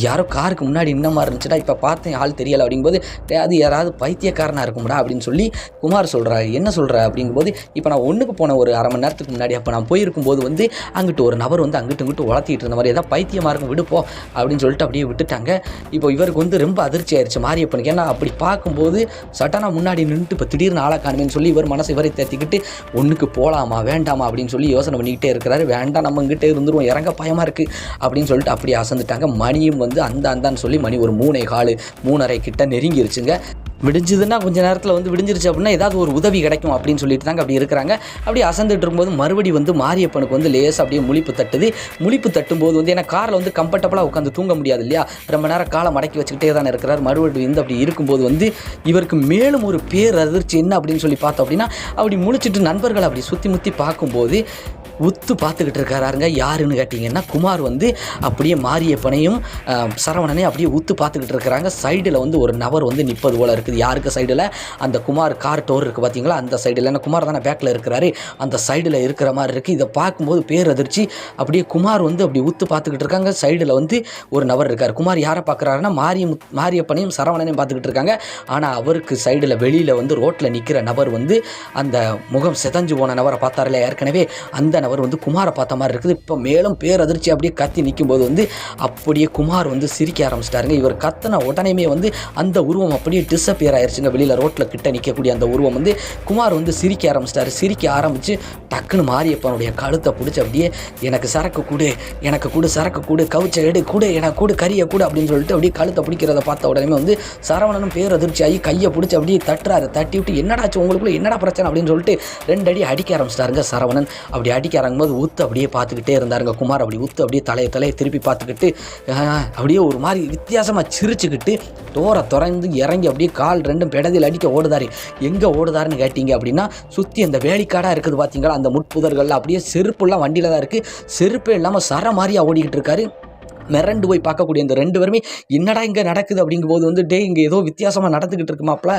யாரோ காருக்கு முன்னாடி இன்ன மாதிரி இருந்துச்சுடா, இப்போ பார்த்தேன் ஆள் தெரியலை அப்படிங்கும்போது, அது யாராவது பைத்தியக்காரனாக இருக்கும்டா அப்படின்னு சொல்லி குமார் சொல்கிறாரு. என்ன சொல்கிற அப்படிங்கும்போது, இப்போ நான் ஒன்றுக்கு போன ஒரு அரை மணி நேரத்துக்கு முன்னாடி அப்போ நான் போயிருக்கும்போது வந்து அங்கிட்டு ஒரு நபர் வந்து அங்கிட்டு இங்கிட்டு உளத்திட்டு இருந்த மாதிரி ஏதாவது பைத்தியமாக இருக்கும் விடுப்போம் அப்படின்னு சொல்லிட்டு அப்படியே விட்டுட்டாங்க. இப்போ இவருக்கு வந்து ரொம்ப அதிர்ச்சி ஆயிடுச்சு மாரியப்பனுக்கு. ஏன்னா அப்படி பார்க்கும்போது சட்டனா முன்னாடி நின்றுட்டு இப்போ திடீர்னு ஆளை காணுமேன்னு சொல்லி இவர் மனசு இவரை தேத்திக்கிட்டு ஒன்றுக்கு போகலாமா வேண்டாமா அப்படின்னு சொல்லி யோசனை பண்ணிக்கிட்டே இருக்கிறாரு. வேண்டாம் நம்ம இங்கிட்டே இருந்துருவோம், இறங்க பயமாக இருக்குது அப்படின்னு சொல்லிட்டு அப்படியே அசந்துட்டாங்க. மணியும் வந்து அந்தான்னு சொல்லி மணி ஒரு 3:15 3:30 கிட்ட நெருங்கிருச்சுங்க. விடிஞ்சதுன்னா கொஞ்சம் நேரத்தில் வந்து விடிஞ்சிருச்சு அப்படின்னா ஏதாவது ஒரு உதவி கிடைக்கும் அப்படின்னு சொல்லிட்டு தாங்க அப்படி இருக்கிறாங்க. அப்படியே அசந்துட்டு இருக்கும்போது மறுபடி வந்து மாரியப்பனுக்கு வந்து லேசாக அப்படியே முழிப்பு தட்டுது. முழிப்பு தட்டும்போது வந்து ஏன்னா காரில் வந்து கம்ஃபர்டபுளாக உட்காந்து தூங்க முடியாது இல்லையா, ரொம்ப நேரம் காலை மடக்கி வச்சுக்கிட்டே தானே இருக்கிறார். மறுபடியும் வந்து அப்படி இருக்கும்போது வந்து இவருக்கு மேலும் ஒரு பேரதிர்ச்சி என்ன அப்படின்னு சொல்லி பார்த்தோம் அப்படின்னா, அப்படி முழிச்சிட்டு நண்பர்களை அப்படி சுற்றி முற்றி பார்க்கும்போது உத்து பார்த்துக்கிட்டு இருக்காருங்க. யாருன்னு கேட்டிங்கன்னா குமார் வந்து அப்படியே மாரியப்பனையும் சரவணனையும் அப்படியே உத்து பார்த்துக்கிட்டு இருக்கிறாங்க. சைடில் வந்து ஒரு நபர் வந்து நிற்பது போல் இருக்குது. யாருக்கு சைடில்? அந்த குமார் கார் டோர் இருக்குது பார்த்தீங்களா, அந்த சைடில். ஏன்னா குமார் தானே பேக்கில் இருக்கிறாரு, அந்த சைடில் இருக்கிற மாதிரி இருக்குது. இதை பார்க்கும்போது பேரதிர்ச்சி. அப்படியே குமார் வந்து அப்படி உத்து பார்த்துக்கிட்டு இருக்காங்க. சைடில் வந்து ஒரு நபர் இருக்கார். குமார் யாரை பார்க்குறாருன்னா மாரியப்பனையும் சரவணனையும் பார்த்துக்கிட்டு இருக்காங்க. ஆனால் அவருக்கு சைடில் வெளியில் வந்து ரோட்டில் நிற்கிற நபர் வந்து அந்த முகம் செதஞ்சு போன நபரை பார்த்தாரில்ல ஏற்கனவே, அந்த நபர் வந்து குமாரை பார்த்த மாதிரி இருக்குது. இப்போ மேலும் பேரதிர்ச்சி அப்படியே கத்தி நிற்கும்போது வந்து அப்படியே குமார் வந்து சிரிக்க ஆரம்பிச்சிட்டாருங்க. இவர் கத்தின உடனேமே வந்து அந்த உருவம் அப்படியே டிஸப்பியர் ஆயிடுச்சுங்க. வெளியில் ரோட்டில் கிட்ட நிற்கக்கூடிய அந்த உருவம் வந்து குமார் வந்து சிரிக்க ஆரம்பிச்சிட்டாரு. சிரிக்க ஆரம்பித்து டக்குன்னு மாரியப்பனுடைய கழுத்தை பிடிச்சி அப்படியே எனக்கு சரக்கு கூடு, எனக்கு கூடு, சரக்கு கூடு, கவுச்சை எடு கூடு, எனக்கு கூடு, கறியை கூடு அப்படின்னு சொல்லிட்டு அப்படியே கழுத்தை பிடிக்கிறத பார்த்த உடனே வந்து சரவணனும் பேரதிர்ச்சி ஆகி கையை பிடிச்சி அப்படியே தட்டுறாரு. தட்டி விட்டு என்னடாச்சு உங்களுக்குள்ள என்னடா பிரச்சனை அப்படின்னு சொல்லிட்டு 2 அடி அடிக்க ஆரம்பிச்சிட்டாருங்க சரவணன். அப்படி அடிக்க ஆரம்பிக்கும்போது ஊத்து அப்படியே பார்த்துக்கிட்டே இருந்தாருங்க குமார். அப்படி ஊத்து அப்படியே தலையை திருப்பி பார்த்துக்கிட்டு அப்படியே ஒரு மாதிரி வித்தியாசமாக சிரிச்சுக்கிட்டு டோரை திறந்து இறங்கி அப்படியே கால் 2 பெடதில் அடிக்க ஓடுதாரு. எங்கே ஓடுதாருன்னு கேட்டிங்க அப்படின்னா, சுற்றி அந்த வேலிக்காடாக இருக்குது பார்த்தீங்களா, அந்த முட்புதர்கள் அப்படியே செருப்புலாம் வண்டியில் தான் இருக்குது. செருப்பே இல்லாமல் சர மாதிரியாக ஓடிக்கிட்டு இருக்காரு. மிரண்டு போய் பார்க்கக்கூடிய இந்த 2 பேருமே என்னடா இங்கே நடக்குது அப்படிங்கும்போது வந்து இங்கே ஏதோ வித்தியாசமாக நடந்துக்கிட்டு இருக்குமாப்ல,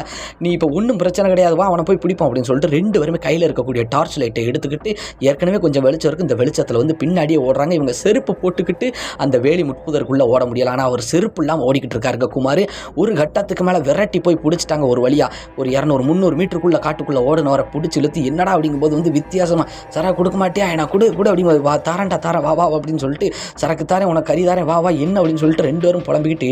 நீ இப்போ ஒன்றும் பிரச்சனை கிடையாது வா அவனை போய் பிடிப்போம் அப்படின்னு சொல்லிட்டு 2 பேருமே கையில் இருக்கக்கூடிய டார்ச் லைட்டை எடுத்துக்கிட்டு ஏற்கனவே கொஞ்சம் வெளிச்சம் இருக்குது, இந்த வெளிச்சத்தில் வந்து பின்னாடியே ஓடுறாங்க. இவங்க செருப்பு போட்டுக்கிட்டு அந்த வேலி முட்புதற்குள்ளே ஓட முடியல. ஆனால் அவர் செருப்பு இல்லாமல் ஓடிக்கிட்டு இருக்காருங்க குமார். ஒரு கட்டத்துக்கு மேலே விரட்டி போய் பிடிச்சிட்டாங்க. ஒரு வழியாக ஒரு 200-300 மீட்டருக்குள்ளே காட்டுக்குள்ளே ஓடனவரை பிடிச்சி இழுத்து என்னடா அப்படிங்கும்போது வந்து வித்தியாசமாக சரா கொடுக்க மாட்டியா நான் கூட அப்படிங்கும்போது வா தாரண்டா தாரா வா வா அப்படின்னு சொல்லிட்டு சரக்கு தாரேன் உனக்கு கறி வா வா என்ன அப்படின்னு சொல்லிட்டு 2 பேரும் புலம்பிக்கிட்டு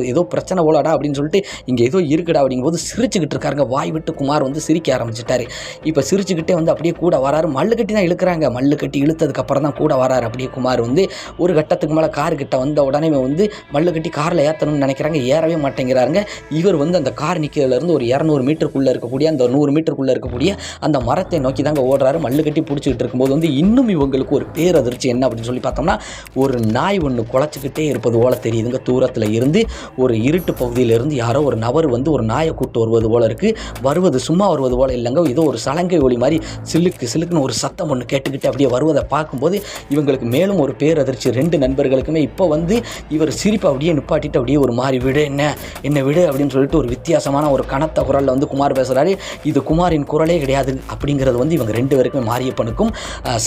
ஏதோ பிரச்சனை போலாடா அப்படின்னு சொல்லிட்டு இங்கே ஏதோ இருக்குடா அப்படிங்கும்போது சிரிச்சுக்கிட்டு இருக்காருங்க. வாய் விட்டு குமார் வந்து சிரிக்க ஆரம்பிச்சிட்டாரு. இப்போ சிரிச்சுக்கிட்டே வந்து அப்படியே கூட வராரு. மல்லு கட்டி தான் இழுக்கிறாங்க. மல்லு கட்டி இழுத்ததுக்கு அப்புறம் தான் கூட வராரு. அப்படியே குமார் வந்து ஒரு கட்டத்துக்கு மேலே கார் கிட்ட வந்த உடனே வந்து மல்லு கட்டி காரில் ஏற்றணும்னு நினைக்கிறாங்க. ஏறவே மாட்டேங்கிறாருங்க. இவர் வந்து அந்த கார் நிற்கிறதுலேருந்து ஒரு 200 மீட்டருக்குள்ளே இருக்கக்கூடிய அந்த 100 மீட்டருக்குள்ளே இருக்கக்கூடிய அந்த மரத்தை நோக்கி தாங்க ஓடுறாரு. மல்லு கட்டி பிடிச்சிக்கிட்டு இருக்கும்போது வந்து இன்னும் இவங்களுக்கு ஒரு பேரதிர்ச்சி என்ன அப்படின்னு சொல்லி பார்த்தோம்னா, ஒரு நாய் ஒன்று குலைச்சிக்கிட்டே இருப்பது போல தெரியுதுங்க. தூரத்தில் இருந்து ஒரு இருட்டு பகுதியிலிருந்து யாரோ ஒரு நபர் வந்து ஒரு நாயை கூட்டு வருவது போல இருக்குது. வருவது சும்மா வருவது போல இல்லைங்க, ஏதோ ஒரு சலங்கை ஒளி மாதிரி சிலுக்குன்னு ஒரு சத்தம் ஒன்று கேட்டுக்கிட்டு அப்படியே வருவதை பார்க்கும்போது இவங்களுக்கு மேலும் ஒரு பேரதிர்ச்சி. 2 நண்பர்களுக்குமே இப்போ வந்து இவர் சிரிப்பை அப்படியே நிப்பாட்டிட்டு அப்படியே ஒரு மாதிரி விடு என்ன விடு அப்படின்னு சொல்லிட்டு ஒரு வித்தியாசமான ஒரு கனத்த குரலில் வந்து குமார் பேசுகிறாரு. இது குமாரின் குரலே கிடையாது அப்படிங்கிறது வந்து இவங்க 2 பேருக்குமே மாரியப்பனுக்கும்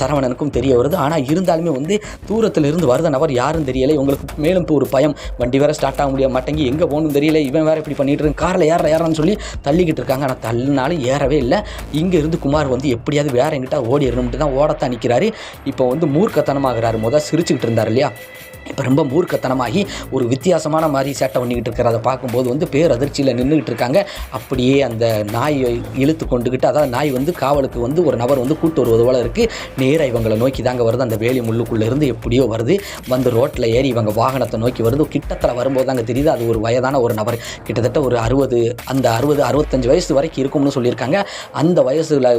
சரவணனுக்கும் தெரிய வருது. ஆனால் இருந்தாலுமே வந்து தூரத்தில் இருந்து வருத நபர் யாரும் தெரியலை. இவங்களுக்கு மேலும் இப்போ ஒரு பயம். வண்டி வேறு ஸ்டார்ட் ஆக முடிய மாட்டேங்கி எங்கே போகணும் தெரியல, இவன் வேறு இப்படி பண்ணிட்டு இருக்கு, காரில் ஏறான்னு சொல்லி தள்ளிக்கிட்டு இருக்காங்க. ஆனால் தள்ளினாலும் ஏறவே இல்லை. இங்கே இருந்து குமார் வந்து எப்படியாவது வேற எங்கிட்ட ஓடிடணும்ட்டு தான் ஓடத்தான் நிற்கிறாரு. இப்போ வந்து மூர்க்கத்தனமாகிறாரு. சிரிச்சுக்கிட்டு இருந்தார் இல்லையா, இப்போ ரொம்ப மூர்க்கத்தனமாகி ஒரு வித்தியாசமான மாதிரி சேட்டை பண்ணிக்கிட்டு இருக்கிறத பார்க்கும்போது வந்து பேரதிர்ச்சியில் நின்றுக்கிட்டு இருக்காங்க. அப்படியே அந்த நாயை இழுத்து கொண்டுக்கிட்டு, அதாவது நாய் வந்து காவலுக்கு வந்து ஒரு நபர் வந்து கூட்டு வருவது போல இருக்குது. நேராக இவங்களை நோக்கி தாங்க வருது. அந்த வேலி முள்ளுக்குள்ளேருந்து எப்படியோ வருது, வந்து ரோட்டில் ஏறி இவங்க வாகனத்தை நோக்கி வருது. கிட்டத்தில் வரும்போது தாங்க தெரியுது அது ஒரு வயதான ஒரு நபர். கிட்டத்தட்ட ஒரு 60-65 வயசு வரைக்கும் இருக்கும்னு சொல்லியிருக்காங்க. அந்த வயசில்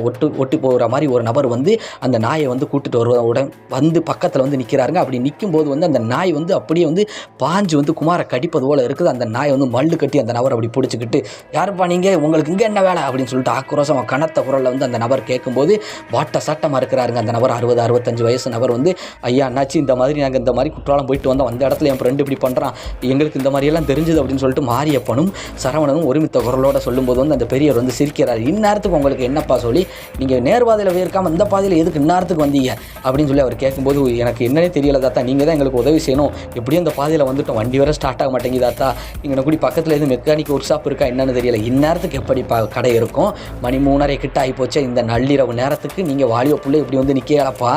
ஒட்டி போகிற மாதிரி ஒரு நபர் வந்து அந்த நாயை வந்து கூட்டிட்டு வருவதுடன் வந்து பக்கத்தில் வந்து நிற்கிறாருங்க. அப்படி நிற்கும்போது வந்து அந்த நாய் வந்து அப்படியே வந்து பாஞ்சு வந்து குமாரை கடிப்பது போல இருக்குது. அந்த நாயை வந்து மல்லு கட்டி அந்த நபர் அப்படி பிடிச்சிக்கிட்டு யாருப்பா நீங்கள், உங்களுக்கு இங்கே என்ன வேலை அப்படின்னு சொல்லிட்டு ஆக்ரோஷமாக கனத்த குரலில் வந்து அந்த நபர் கேட்கும்போது வாட்ட சட்டமாக இருக்கிறாருங்க. அந்த நபர் 60-65 வயசு நபர் வந்து, ஐயா என்னாச்சு, இந்த மாதிரி நாங்கள் இந்த மாதிரி குற்றாலம் போயிட்டு வந்தோம், அந்த இடத்துல என் ஃப்ரெண்டு இப்படி பண்ணுறான், எங்களுக்கு இந்த மாதிரியெல்லாம் தெரிஞ்சுது அப்படின்னு சொல்லிட்டு மாரியப்பனும் சரவணனும் ஒருமித்த குரலோட சொல்லும்போது வந்து அந்த பெரியவர் வந்து சிரிக்கிறார். இந்நேரத்துக்கு உங்களுக்கு என்னப்பா சொல்லி நீங்கள் நேர்பாதையில் போயிருக்காமல் இந்த பாதையில் எதுக்கு இந்நேரத்துக்கு வந்தீங்க அப்படின்னு சொல்லி அவர் கேட்கும்போது, எனக்கு என்னன்னே தெரியல தாத்தா, நீங்கள் தான் எங்களுக்கு உதவி போய் செய்யணும், எப்படியும் அந்த பாதையில் வந்துட்டோம், வண்டி வர ஸ்டார்ட் ஆக மாட்டேங்குது தாத்தா, இங்கே கூடி பக்கத்தில் எதுவும் மெக்கானிக் ஒர்க் ஷாப் இருக்கா என்னன்னு தெரியல, இந்நேரத்துக்கு எப்படி கடை இருக்கும், மணி 3:30 கிட்ட ஆகிப்போச்சு, இந்த நள்ளிரவு நேரத்துக்கு நீங்கள் வாலிப பிள்ளை இப்படி வந்து நிற்கலப்பா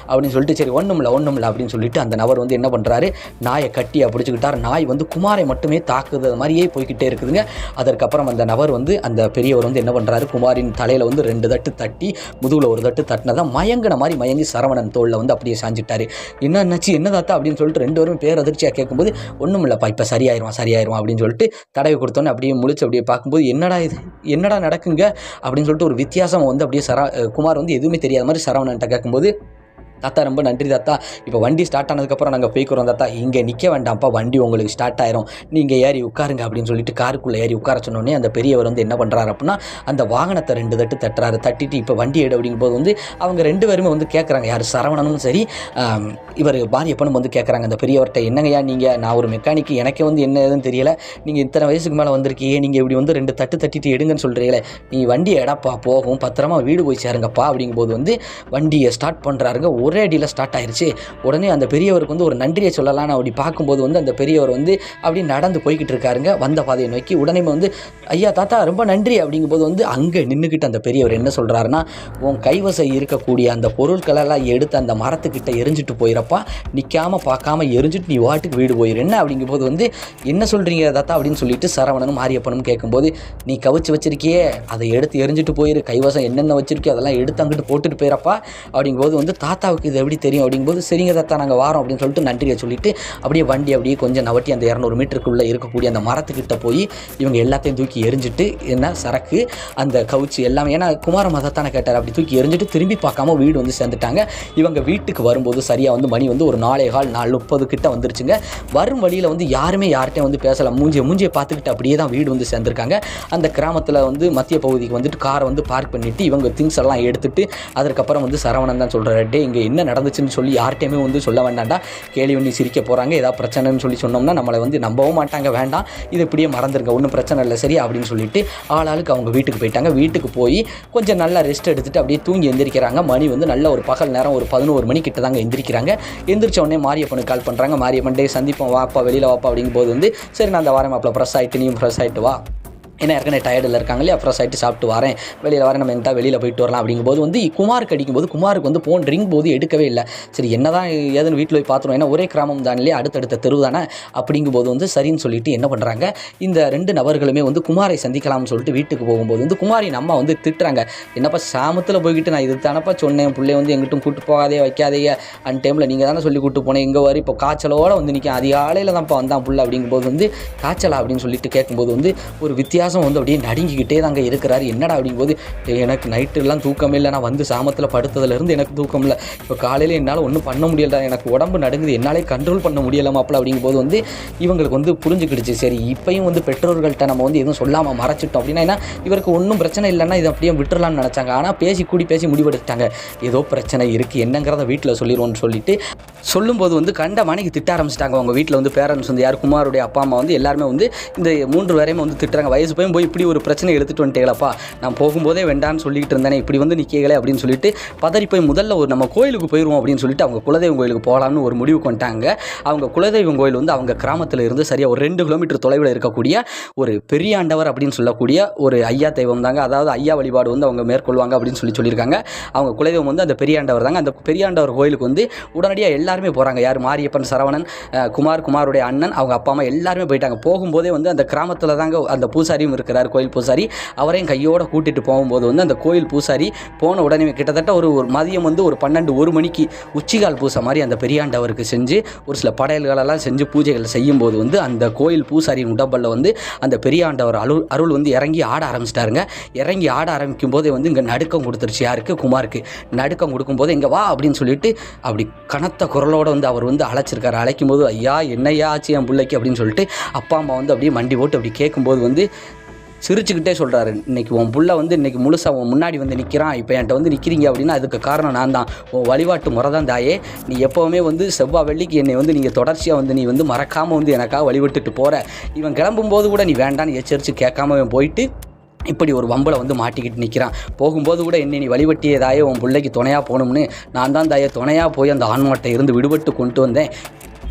அப்படின்னு சொல்லிட்டு சரி ஒன்றும் இல்லை அப்படின்னு சொல்லிட்டு அந்த நபர் வந்து என்ன பண்ணுறாரு, நாயை கட்டியை பிடிச்சிக்கிட்டார். நாய் வந்து குமாரை மட்டுமே தாக்குது மாதிரியே போய்கிட்டே இருக்குதுங்க. அதற்கப்புறம் அந்த நபர் வந்து அந்த பெரியவர் வந்து என்ன பண்ணுறாரு, குமாரின் தலையில் வந்து 2 தட்டு தட்டி முதுகில் ஒரு தட்டு தட்டினதான் மயங்கின மாதிரி மயங்கி சரவணன் தோளில் வந்து அப்படியே சாஞ்சிட்டாரு. என்னாச்சு என்ன தாத்தா அப்படின்னு சொல்லிட்டு 2 பேரும் பேரதிர்ச்சியாக கேட்கும்போது ஒன்றும் இல்லைப்பா இப்போ சரியாயிரும் அப்படின்னு சொல்லிட்டு தடவை கொடுத்தோன்னே அப்படியே முழிச்சு அப்படியே பார்க்கும்போது என்னடா நடக்குங்க அப்படின்னு சொல்லிட்டு ஒரு வித்தியாசம் வந்து அப்படியே குமார் வந்து எதுவுமே தெரியாத மாதிரி சரவணன்ட்ட கேட்கும்போது, தாத்தா ரொம்ப நன்றி தாத்தா, இப்போ வண்டி ஸ்டார்ட் ஆனதுக்கப்புறம் நாங்கள் போய்க்கிறோம் தாத்தா, இங்கே நிற்க வேண்டாம்ப்பா, வண்டி உங்களுக்கு ஸ்டார்ட் ஆயிரும், நீங்கள் ஏறி உட்காருங்க அப்படின்னு சொல்லிட்டு காருக்குள்ளே ஏறி உட்கார சொன்னோடனே அந்த பெரியவர் வந்து என்ன பண்ணுறாரு அப்படின்னா அந்த வாகனத்தை 2 தட்டு தட்டுறாரு. தட்டிட்டு இப்போ வண்டி எடு அப்படிங்கும்போது வந்து அவங்க 2 பேருமே வந்து கேட்குறாங்க, யார் சரவணனும் சரி இவர் பாரியப்பனும் வந்து கேட்குறாங்க அந்த பெரியவர்கிட்ட, என்னங்கய்யா நீங்கள், நான் ஒரு மெக்கானிக்கு, எனக்கே வந்து என்ன எதுன்னு தெரியல, நீங்கள் இத்தனை வயசுக்கு மேலே வந்திருக்கீங்க, நீங்கள் இப்படி வந்து 2 தட்டு தட்டிட்டு எடுங்கன்னு சொல்கிறீங்களே, நீ வண்டி எடப்பா போகும், பத்திரமா வீடு போய் சேருங்கப்பா அப்படிங்கும்போது வந்து வண்டியை ஸ்டார்ட் பண்ணுறாருங்க. ஒரே அடியில் ஸ்டார்ட் ஆயிடுச்சு. உடனே அந்த பெரியவருக்கு வந்து ஒரு நன்றியை சொல்லலான்னு அப்படி பார்க்கும்போது வந்து அந்த பெரியவர் வந்து அப்படி நடந்து போய்கிட்டு இருக்காருங்க வந்த பாதையை நோக்கி. உடனே வந்து ஐயா தாத்தா ரொம்ப நன்றி அப்படிங்கும்போது வந்து அங்கே நின்றுக்கிட்டு அந்த பெரியவர் என்ன சொல்கிறாருன்னா, உன் கைவசம் இருக்கக்கூடிய அந்த பொருட்களெல்லாம் எடுத்து அந்த மரத்துக்கிட்ட எரிஞ்சிட்டு போயிடப்பா, நிற்காமல் பார்க்காம எரிஞ்சிட்டு நீ வாட்டுக்கு வீடு போயிரு என்ன அப்படிங்கும்போது வந்து என்ன சொல்கிறீங்க தாத்தா அப்படின்னு சொல்லிட்டு சரவணனும் மாரியப்பனும் கேட்கும்போது, நீ கவிச்சு வச்சிருக்கியே அதை எடுத்து எரிஞ்சிட்டு போயிரு, கைவசம் என்னென்ன வச்சிருக்கியோ அதெல்லாம் எடுத்து அங்கிட்டு போட்டுட்டு போயிடப்பா அப்படிங்கும்போது வந்து தாத்தாவுக்கு இது எப்படி தெரியும் அப்படிங்கும்போது, சரிங்க தாத்தா நாங்கள் வாரோம் அப்படின்னு சொல்லிட்டு நன்றியை சொல்லிட்டு அப்படியே வண்டி அப்படியே கொஞ்சம் நவட்டி அந்த 200 மீட்டருக்குள்ளே இருக்கக்கூடிய அந்த மரத்துக்கிட்ட போய் இவங்க எல்லாத்தையும் தூக்கி எரிஞ்சிட்டு என்ன சரக்கு அந்த கவுச்சு எல்லாமே, ஏன்னா குமார மதத்தானே கேட்டார், அப்படி தூக்கி எரிஞ்சிட்டு திரும்பி பார்க்காம வீடு வந்து சேர்ந்துட்டாங்க. இவங்க வீட்டுக்கு வரும்போது சரியாக வந்து மணி வந்து ஒரு 4:15 கிட்ட வந்துருச்சுங்க. வரும் வழியில் வந்து யாருமே யார்கிட்டையும் வந்து பேசலாம், மூஞ்சியை பார்த்துக்கிட்டு அப்படியே தான் வீடு வந்து சேர்ந்துருக்காங்க. அந்த கிராமத்தில் வந்து மத்திய பகுதிக்கு வந்துட்டு காரை வந்து பார்க் பண்ணிவிட்டு இவங்க திங்ஸ் எல்லாம் எடுத்துகிட்டு அதுக்கப்புறம் வந்து சரவணன் தான் சொல்கிறாரு, டே இங்கே என்ன நடந்துச்சுன்னு சொல்லி யார்கிட்டையுமே வந்து சொல்ல வேண்டாம்டா, கேள்வி பண்ணி சிரிக்க போகிறாங்க, ஏதாவது பிரச்சனைன்னு சொல்லி சொன்னோம்னா நம்மளை வந்து நம்பவும் மாட்டாங்க, வேண்டாம் இது இப்படியே மறந்துருங்க, ஒன்றும் பிரச்சனை இல்லை சரி அப்படின்னு சொல்லிட்டு ஆளாளுக்கு அவங்க வீட்டுக்கு போயிட்டாங்க. வீட்டுக்கு போய் கொஞ்சம் நல்லா ரெஸ்ட் எடுத்துகிட்டு அப்படியே தூங்கி எந்திரிக்கிறாங்க. மணி வந்து நல்ல ஒரு பகல் நேரம் ஒரு 11 மணி கிட்ட தாங்க எந்திரிக்கிறாங்க. எந்திரிச்ச உடனே மாரியப்பனுக்கு கால் பண்ணுறாங்க. மாரியப்பன் டே சந்திப்போம் வாப்பா, வெளியில் வாப்பா அப்படிங்கும்போது வந்து சரி நான் அந்த வாரம் மாப்பிள்ள ஃப்ரெஷ் ஆகிட்டு நீயும் ஃப்ரெஷ் ஆகிட்டு வா, ஏன்னா ஏற்கனவே டயர்டில் இருக்காங்க இல்லையா, ஃப்ரெஷ் ஆகிட்டு சாப்பிட்டு வரேன், வெளியில் வரேன், நம்ம எங்கிட்ட வெளியில் போயிட்டு வரலாம் அப்படிங்கும்போது வந்து குமாருக்கு அடிக்கும்போது குமாருக்கு வந்து ஃபோன் ரிங் போது எடுக்கவே இல்லை. சரி என்ன தான் ஏதுன்னு வீட்டில் போய் பார்த்துருவோம், ஏன்னா ஒரே கிராமம் தான் இல்லையா, அடுத்தடுத்த தெரு தானே, அப்படிங்கும்போது வந்து சரின்னு சொல்லிட்டு என்ன பண்ணுறாங்க, இந்த 2 நபர்களுமே வந்து குமாரை சந்திக்கலாம்னு சொல்லிட்டு வீட்டுக்கு போகும்போது வந்து குமாரின் அம்மா வந்து திட்டுறாங்க, என்னப்பா சாமத்தில் போய்கிட்டு நான் இது தானப்பா சொன்னேன், பிள்ளைய வந்து எங்கிட்டும் கூட்டு போகாதே வைக்காதே, அந்த டைமில் நீங்கள் தானே சொல்லி கூட்டு போனேன், இங்கே வர இப்போ காய்ச்சலோடு வந்து நிற்க அதிகாலையில் தான்ப்பா வந்தான் புள்ள அப்படிங்கும்போது வந்து காய்ச்சலா அப்படின்னு சொல்லிட்டு கேட்கும்போது வந்து ஒரு வித்தியாசம் வந்து அப்படியே நடுங்கிக்கிட்டே தாங்க இருக்கிறாரு. என்னடா அப்படிங்கும்போது, எனக்கு நைட்டுலாம் தூக்கம் இல்லை, நான் வந்து சாமத்தில் படுத்ததுலேருந்து எனக்கு தூக்கம் இல்லை, இப்போ காலையில் என்னால் ஒன்றும் பண்ண முடியல, எனக்கு உடம்பு நடுங்குது, என்னாலே கண்ட்ரோல் பண்ண முடியலை மாப்பிள்ள அப்படிங்கும்போது வந்து இவங்களுக்கு வந்து புரிஞ்சுக்கிடுச்சு. சரி இப்பயும் வந்து பெற்றோர்கள்ட்ட நம்ம வந்து எதுவும் சொல்லாமல் மறைச்சிட்டோம் அப்படின்னா, ஏன்னா இவருக்கு ஒன்றும் பிரச்சனை இல்லைன்னா இதை அப்படியே விட்டுறலாம்னு நினச்சாங்க. ஆனால் பேசி முடிவெடுத்துட்டாங்க, ஏதோ பிரச்சனை இருக்குது என்னங்கிறத வீட்டில் சொல்லிடுவோன்னு சொல்லிட்டு சொல்லும்போது வந்து கண்ட மணிக்கு திட்ட ஆரம்பிச்சிட்டாங்க. அவங்க வீட்டில் வந்து பேரண்ட்ஸ் வந்து யார் குமாருடைய அப்பா அம்மா வந்து எல்லாருமே வந்து இந்த 3 பேரையுமே வந்து திட்டுறாங்க. வயசு போய் இப்படி ஒரு பிரச்சனை எடுத்துகிட்டு வந்துட்டேங்களப்பா, நான் போகும்போதே வேண்டான்னு சொல்லிக்கிட்டு இருந்தேனே, இப்படி வந்து நிற்கலை அப்படின்னு சொல்லிட்டு பதறி போய் முதல்ல ஒரு நம்ம கோயிலுக்கு போயிடுவோம் அப்படின்னு சொல்லிட்டு அவங்க குலதெய்வம் கோயிலுக்கு போகலான்னு ஒரு முடிவுக்கு வந்துட்டாங்க. அவங்க குலதெய்வம் கோயில் வந்து அவங்க கிராமத்தில் இருந்து சரியாக ஒரு 2 கிலோமீட்டர் தொலைவில் இருக்கக்கூடிய ஒரு பெரியாண்டவர் அப்படின்னு சொல்லக்கூடிய ஒரு ஐயா தெய்வம் தாங்க. அதாவது ஐயா வழிபாடு வந்து அவங்க மேற்கொள்வாங்க அப்படின்னு சொல்லியிருக்காங்க. அவங்க குலதெய்வம் வந்து அந்த பெரியாண்டவர் தாங்க. அந்த பெரியாண்டவர் கோயிலுக்கு வந்து உடனடியாக எல்லாருமே போகிறாங்க. யார் மாரியப்பன், சரவணன், குமாருடைய அண்ணன், அவங்க அப்பா அம்மா எல்லாருமே போயிட்டாங்க. போகும்போதே வந்து அந்த கிராமத்தில் தாங்க அந்த பூசாரியும் இருக்கிறார், கோயில் பூசாரி. அவரையும் கையோடு கூட்டிகிட்டு போகும்போது வந்து அந்த கோயில் பூசாரி போன உடனே கிட்டத்தட்ட ஒரு மதியம் வந்து ஒரு 12-1 மணிக்கு உச்சிகால் பூசை மாதிரி அந்த பெரியாண்டவருக்கு செஞ்சு ஒரு சில படையல்களெல்லாம் செஞ்சு பூஜைகள் செய்யும்போது வந்து அந்த கோயில் பூசாரியின் உடம்பல்ல வந்து அந்த பெரியாண்டவர் அருள் வந்து இறங்கி ஆட ஆரம்பிச்சிட்டாருங்க. இறங்கி ஆட ஆரம்பிக்கும் போதே வந்து இங்கே நடுக்கம் கொடுத்துருச்சு. யாருக்கு? குமாருக்கு. நடுக்கம் கொடுக்கும்போது இங்கே வா அப்படின்னு சொல்லிட்டு அப்படி கனத்த குரலோடு வந்து அவர் வந்து அழைச்சிருக்காரு. அழைக்கும் போது ஐயா என்னையா ஆச்சு என் பிள்ளைக்கு அப்படின்னு சொல்லிட்டு அப்பா அம்மா வந்து அப்படியே மண்டி போட்டு அப்படி கேட்கும்போது வந்து சிரிச்சுக்கிட்டே சொல்கிறாரு, இன்றைக்கி உன் புள்ள வந்து இன்றைக்கி முழுசாக உன் முன்னாடி வந்து நிற்கிறான், இப்போ என்கிட்ட வந்து நிற்கிறீங்க அப்படின்னா அதுக்கு காரணம் நான் தான், உன் வழிபாட்டு முறை தான் தாயே, நீ எப்போவுமே வந்து செவ்வாய் வெள்ளிக்கு என்னை வந்து நீங்கள் தொடர்ச்சியாக வந்து நீ வந்து மறக்காமல் வந்து எனக்காக வழிபட்டுட்டு போகிற, இவன் கிளம்பும்போது கூட நீ வேண்டான்னு எச்சரித்து கேட்காம இவன் போயிட்டு இப்படி ஒரு வம்பலை வந்து மாட்டிக்கிட்டு நிற்கிறான், போகும்போது கூட என்னை நீ வழிபட்டிய தாயே உன் பிள்ளைக்கு துணையாக போகணும்னு நான் தான் தாயே துணையாக போய் அந்த ஆன்மாட்டை இருந்து விடுபட்டு கொண்டு வந்தேன்,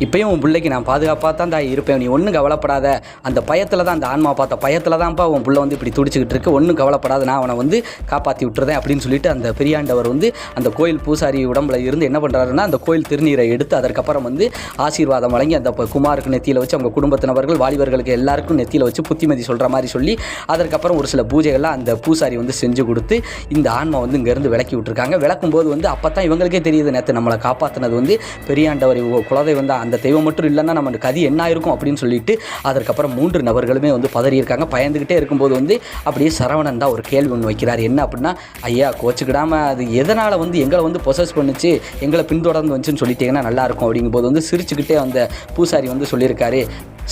இப்பயும் உன் பிள்ளைக்கு நான் பாதுகாப்பாக தான் இருப்பேன், நீ ஒன்றும் கவலைப்படாத, அந்த பயத்தில் தான், அந்த ஆன்மா பார்த்த பயத்தில் தான்ப்பா உன் பிள்ளை வந்து இப்படி துடிச்சிக்கிட்டு இருக்கு, ஒன்றும் கவலைப்படாத, நான் அவனை வந்து காப்பாற்றி விட்டுறேன் அப்படின்னு சொல்லிட்டு அந்த பெரியாண்டவர் வந்து அந்த கோயில் பூசாரி உடம்புல இருந்து என்ன பண்ணுறாருன்னா அந்த கோயில் திருநீரை எடுத்து அதற்கப்புறம் வந்து ஆசீர்வாதம் வழங்கி அந்த குமாருக்கு நெத்தியில் வச்சு அவங்க குடும்பத்தினவர்கள் வாலிபர்களுக்கு எல்லாருக்கும் நெத்தியில் வச்சு புத்திமதி சொல்கிற மாதிரி சொல்லி அதற்கப்புறம் ஒரு சில பூஜைகள்லாம் அந்த பூசாரி வந்து செஞ்சு கொடுத்து இந்த ஆன்மா வந்து இங்கேருந்து விலக்கி விட்டுருக்காங்க. விளக்கும்போது வந்து அப்போ தான் இவங்களுக்கே தெரியுது, நேற்று நம்மளை காப்பாற்றினது வந்து பெரியாண்டவர் குலதை வந்து அந்த தெய்வம் மட்டும் இல்லைன்னா நம்ம கதி என்ன ஆயிருக்கும் அப்படின்னு சொல்லிட்டு அதற்கப்புறம் 3 நபர்களுமே வந்து பதறியிருக்காங்க. பயந்துக்கிட்டே இருக்கும்போது வந்து அப்படியே சரவணன் தான் ஒரு கேள்வி ஒன்று வைக்கிறார். என்ன அப்படின்னா, ஐயா கோச்சுக்கிடாமல் அது எதனால் வந்து எங்களை வந்து பொசஸ் பண்ணிச்சு, எங்களை பின்தொடர்ந்து வந்துச்சுன்னு சொல்லிட்டீங்கன்னா நல்லாயிருக்கும் அப்படிங்கும்போது வந்து சிரிச்சுக்கிட்டே அந்த பூசாரி வந்து சொல்லியிருக்காரு,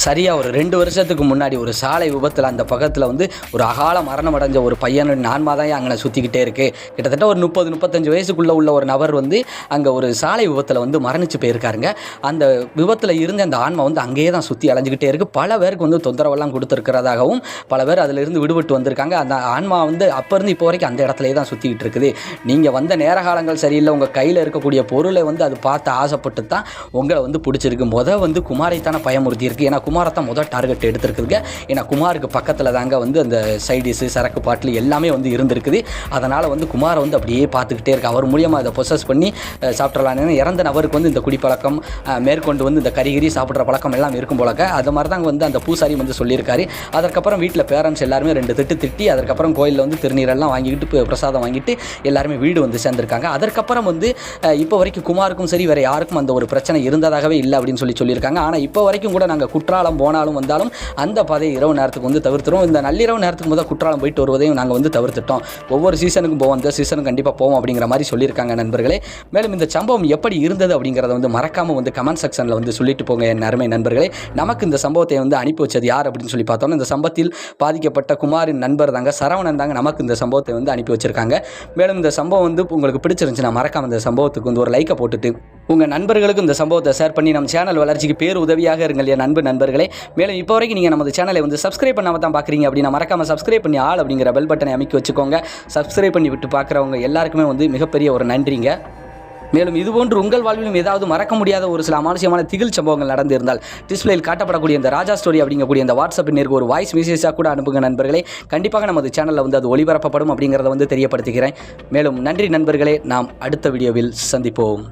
சரியாக ஒரு 2 வருஷத்துக்கு முன்னாடி ஒரு சாலை விபத்தில் அந்த பக்கத்தில் வந்து ஒரு அகால மரணம் அடைஞ்ச ஒரு பையன் ஆன்மா தான் அங்கே சுற்றிக்கிட்டே இருக்குது. கிட்டத்தட்ட ஒரு 30-35 வயசுக்குள்ளே உள்ள ஒரு நபர் வந்து அங்கே ஒரு சாலை விபத்தில் வந்து மரணிச்சு போயிருக்காருங்க. அந்த விபத்தில் இருந்து அந்த ஆன்மா வந்து அங்கேயே தான் சுற்றி அலைஞ்சிக்கிட்டே இருக்குது. பல பேருக்கு வந்து தொந்தரவெல்லாம் கொடுத்துருக்கிறதாகவும் பல பேர் அதிலிருந்து விடுபட்டு வந்திருக்காங்க. அந்த ஆன்மா வந்து அப்போ இருந்து இப்போ வரைக்கும் அந்த இடத்துலேயே தான் சுற்றிக்கிட்டு இருக்குது. நீங்கள் வந்த நேர காலங்கள் சரியில்லை, உங்கள் கையில் இருக்கக்கூடிய பொருளை வந்து அது பார்த்து ஆசைப்பட்டு தான் உங்களை வந்து பிடிச்சிருக்கு. வந்து குமாரைத்தான பயமுறுத்தி இருக்குது. ஏன்னா குமாரை தான் டார்கெட் எடுத்துருக்குதுங்க. ஏன்னா குமாருக்கு பக்கத்தில் தாங்க வந்து அந்த சைடிஸு சரக்கு பாட்டில் எல்லாமே வந்து இருந்திருக்குது. அதனால் வந்து குமாரை வந்து அப்படியே பார்த்துக்கிட்டே இருக்கு. அவர் மூலியமாக அதை பொசஸ் பண்ணி சாப்பிட்றலான்னு இறந்த நபருக்கு வந்து இந்த குடிப்பழக்கம் மேற்கொண்டு வந்து இந்த கறிகிரி சாப்பிட்ற பழக்கம் எல்லாம் இருக்கும் போலக்க. அது மாதிரி தாங்க வந்து அந்த பூசாரி வந்து சொல்லியிருக்காரு. அதற்கப்புறம் வீட்டில் பேரண்ட்ஸ் எல்லாருமே 2 திட்டி அதற்கப்புறம் கோயிலில் வந்து திருநீரெல்லாம் வாங்கிக்கிட்டு பிரசாதம் வாங்கிட்டு எல்லாருமே வீடு வந்து சேர்ந்துருக்காங்க. அதற்கப்புறம் வந்து இப்போ வரைக்கும் குமாருக்கும் சரி வேறு யாருக்கும் அந்த ஒரு பிரச்சனை இருந்ததாகவே இல்லை அப்படின்னு சொல்லியிருக்காங்க. ஆனால் இப்போ வரைக்கும் கூட நாங்கள் குற்றாலம் போனாலும் வந்தாலும் அந்த பாதையை இரவு நேரத்துக்கு வந்து தவிர்த்துறோம். இந்த நள்ளிரவு நேரத்துக்கு முதல் குற்றாலம் போயிட்டு வருவதையும் நாங்கள் வந்து தவிர்த்துட்டோம். ஒவ்வொரு சீசனுக்கும் போவோம், இந்த சீசனும் கண்டிப்பாக போவோம் அப்படிங்கிற மாதிரி சொல்லியிருக்காங்க நண்பர்களே. மேலும் இந்த சம்பவம் எப்படி இருந்தது அப்படிங்கிறத வந்து மறக்காமல் வந்து கமெண்ட் செக்ஷனில் வந்து சொல்லிட்டு போங்க என் அருமை நண்பர்களே. நமக்கு இந்த சம்பவத்தை வந்து அனுப்பி வச்சது யார் அப்படின்னு சொல்லி பார்த்தோம்னா இந்த சம்பவத்தில் பாதிக்கப்பட்ட குமாரின் நண்பர் தாங்க, சரவணன் தாங்க நமக்கு இந்த சம்பவத்தை வந்து அனுப்பி வச்சிருக்காங்க. மேலும் இந்த சம்பவம் வந்து உங்களுக்கு பிடிச்சிருந்துச்சுன்னா மறக்காமல் இந்த சம்பவத்துக்கு வந்து ஒரு லைக்கை போட்டுட்டு உங்கள் நண்பர்களுக்கு இந்த சம்பவத்தை ஷேர் பண்ணி நம்ம சேனல் வளர்ச்சிக்கு பேர் உதவியாக இருங்கள் என் நண்பர்களே. மேலும் இப்போ வரைக்கும் நீங்கள் நம்ம சேனலை வந்து சப்ஸ்கிரைப் பண்ணாமல் தான் பார்க்குறீங்க அப்படின்னா மறக்காமல் சப்ஸ்கிரைப் பண்ணி ஆள் அப்படிங்கிற பெல் பட்டனை அமைக்க வச்சுக்கோங்க. சப்ஸ்கிரைப் பண்ணி விட்டு பார்க்குறவங்க எல்லாருக்குமே வந்து மிகப்பெரிய ஒரு நன்றிங்க. மேலும் இதுபோன்று உங்கள் வாழ்விலும் ஏதாவது மறக்க முடியாத ஒரு சில அமானுஷ்யமான திகில் சம்பவங்கள் நடந்திருந்தால் டிஸ்பிளேயில் காட்டப்படக்கூடிய இந்த ராஜா ஸ்டோரி அப்படிங்கக்கூடிய இந்த வாட்ஸ்அப் நேருக்கு ஒரு வாய்ஸ் மெசேஜாக கூட அனுப்புங்க நண்பர்களே. கண்டிப்பாக நமது சேனலில் வந்து அது ஒளிபரப்பப்படும் அப்படிங்கிறத வந்து தெரியப்படுத்துகிறேன். மேலும் நன்றி நண்பர்களே, நாம் அடுத்த வீடியோவில் சந்திப்போம்.